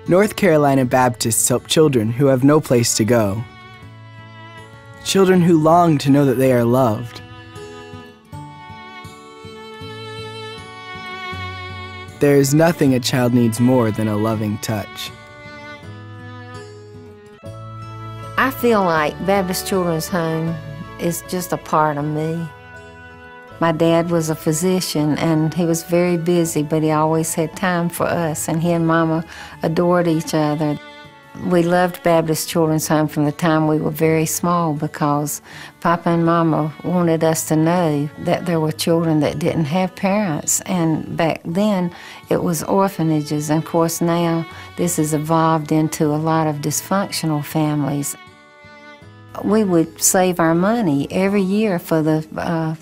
North Carolina Baptists help children who have no place to go. Children who long to know that they are loved. There is nothing a child needs more than a loving touch. I feel like Baptist Children's Home is just a part of me. My dad was a physician, and he was very busy, but he always had time for us, and he and Mama adored each other. We loved Baptist Children's Home from the time we were very small because Papa and Mama wanted us to know that there were children that didn't have parents, and back then it was orphanages, and of course now this has evolved into a lot of dysfunctional families. We would save our money every year for the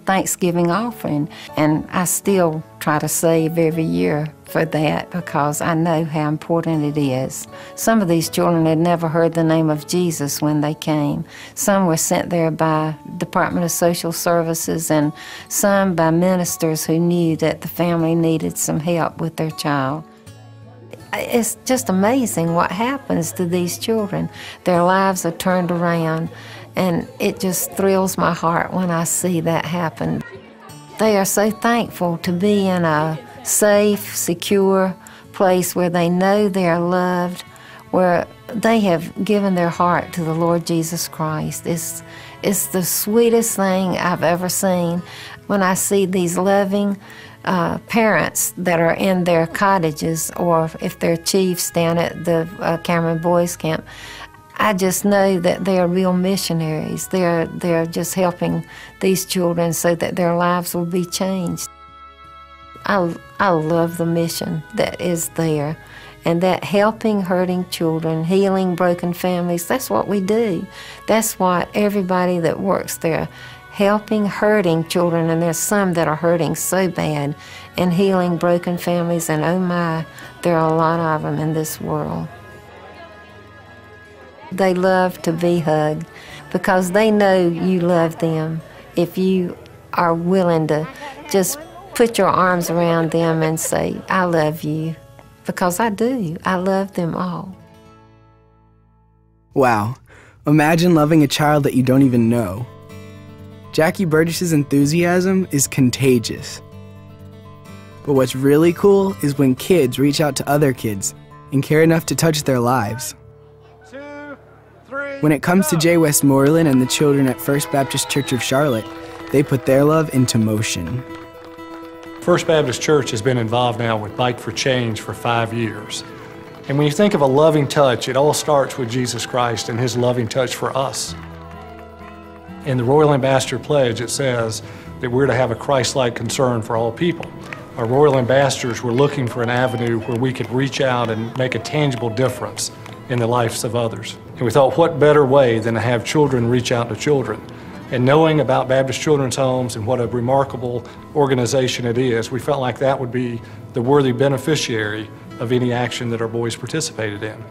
Thanksgiving offering, and I still try to save every year for that because I know how important it is. Some of these children had never heard the name of Jesus when they came. Some were sent there by Department of Social Services, and some by ministers who knew that the family needed some help with their child. It's just amazing what happens to these children. Their lives are turned around, and it just thrills my heart when I see that happen. They are so thankful to be in a safe, secure place where they know they are loved, where they have given their heart to the Lord Jesus Christ. It's the sweetest thing I've ever seen when I see these loving parents that are in their cottages, or if they're chiefs down at the Cameron Boys Camp. I just know that they are real missionaries. They're just helping these children so that their lives will be changed. I love the mission that is there, and that helping hurting children, healing broken families, that's what we do. That's what everybody that works there, helping hurting children, and there's some that are hurting so bad, and healing broken families, and oh my, there are a lot of them in this world. They love to be hugged because they know you love them if you are willing to just put your arms around them and say, I love you, because I do. I love them all. Wow, imagine loving a child that you don't even know. Jackie Burgess's enthusiasm is contagious. But what's really cool is when kids reach out to other kids and care enough to touch their lives. 2, 3, when it comes to Jay Westmoreland and the children at First Baptist Church of Charlotte, they put their love into motion. First Baptist Church has been involved now with Bike for Change for 5 years. And when you think of a loving touch, it all starts with Jesus Christ and His loving touch for us. In the Royal Ambassador Pledge, it says that we're to have a Christ-like concern for all people. Our Royal Ambassadors were looking for an avenue where we could reach out and make a tangible difference in the lives of others. And we thought, what better way than to have children reach out to children? And knowing about Baptist Children's Homes and what a remarkable organization it is, we felt like that would be the worthy beneficiary of any action that our boys participated in.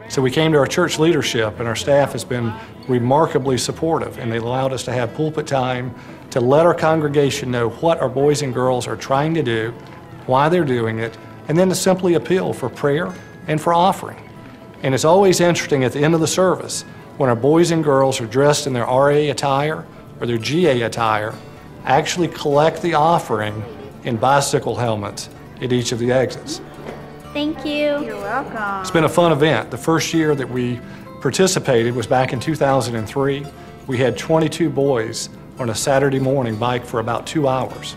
So we came to our church leadership, and our staff has been remarkably supportive, and they allowed us to have pulpit time to let our congregation know what our boys and girls are trying to do, why they're doing it, and then to simply appeal for prayer and for offering. And it's always interesting at the end of the service when our boys and girls are dressed in their RA attire or their GA attire, actually collect the offering in bicycle helmets at each of the exits. Thank you. You're welcome. It's been a fun event. The first year that we participated was back in 2003. We had 22 boys on a Saturday morning bike for about 2 hours.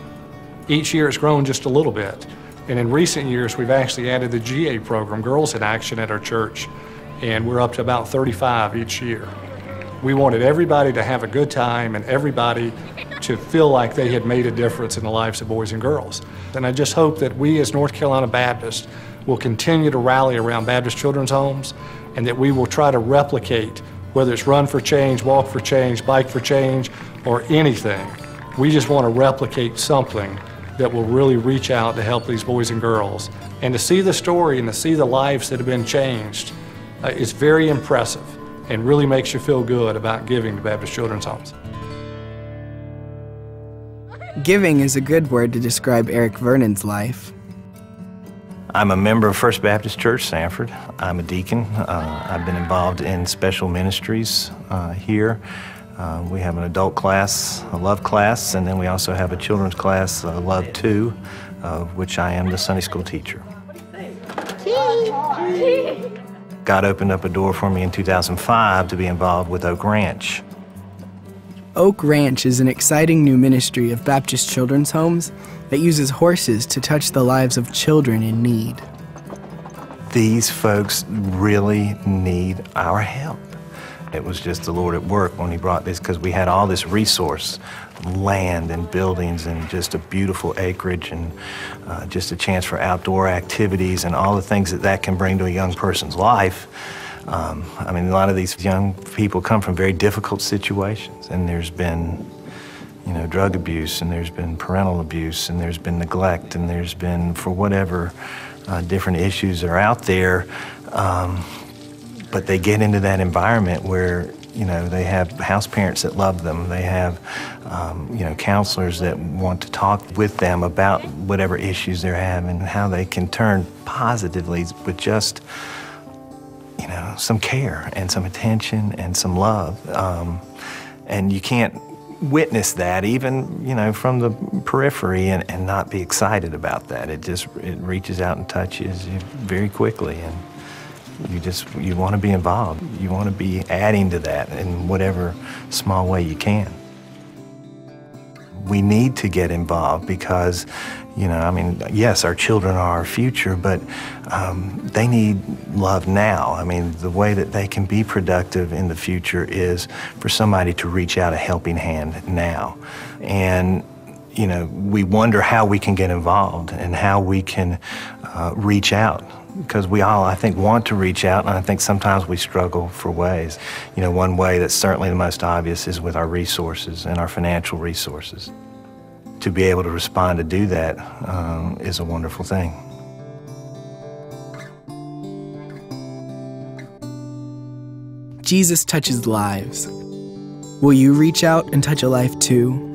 Each year it's grown just a little bit. And in recent years, we've actually added the GA program, Girls in Action, at our church, and we're up to about 35 each year. We wanted everybody to have a good time and everybody to feel like they had made a difference in the lives of boys and girls. And I just hope that we as North Carolina Baptists will continue to rally around Baptist Children's Homes, and that we will try to replicate, whether it's Run for Change, Walk for Change, Bike for Change, or anything. We just want to replicate something that will really reach out to help these boys and girls. And to see the story and to see the lives that have been changed is very impressive and really makes you feel good about giving to Baptist Children's Homes. Giving is a good word to describe Eric Vernon's life. I'm a member of First Baptist Church, Sanford. I'm a deacon. I've been involved in special ministries here. We have an adult class, a Love class, and then we also have a children's class, Love 2, of which I am the Sunday school teacher. God opened up a door for me in 2005 to be involved with Oak Ranch. Oak Ranch is an exciting new ministry of Baptist children's homes that uses horses to touch the lives of children in need. These folks really need our help. It was just the Lord at work when He brought this, because we had all this resource, land and buildings and just a beautiful acreage and just a chance for outdoor activities and all the things that can bring to a young person's life. I mean, a lot of these young people come from very difficult situations, and there's been, you know, drug abuse, and there's been parental abuse, and there's been neglect, and there's been, for whatever different issues are out there, but they get into that environment where, you know, they have house parents that love them. They have, you know, counselors that want to talk with them about whatever issues they're having, how they can turn positively with just, you know, some care and some attention and some love. And you can't witness that even, you know, from the periphery and not be excited about that. It reaches out and touches you very quickly, and you want to be involved. You want to be adding to that in whatever small way you can. We need to get involved because, you know, I mean, yes, our children are our future, but they need love now. I mean, the way that they can be productive in the future is for somebody to reach out a helping hand now. And, you know, we wonder how we can get involved and how we can reach out. Because we all, I think, want to reach out, and I think sometimes we struggle for ways. You know, one way that's certainly the most obvious is with our resources and our financial resources. To be able to respond to do that is a wonderful thing. Jesus touches lives. Will you reach out and touch a life too?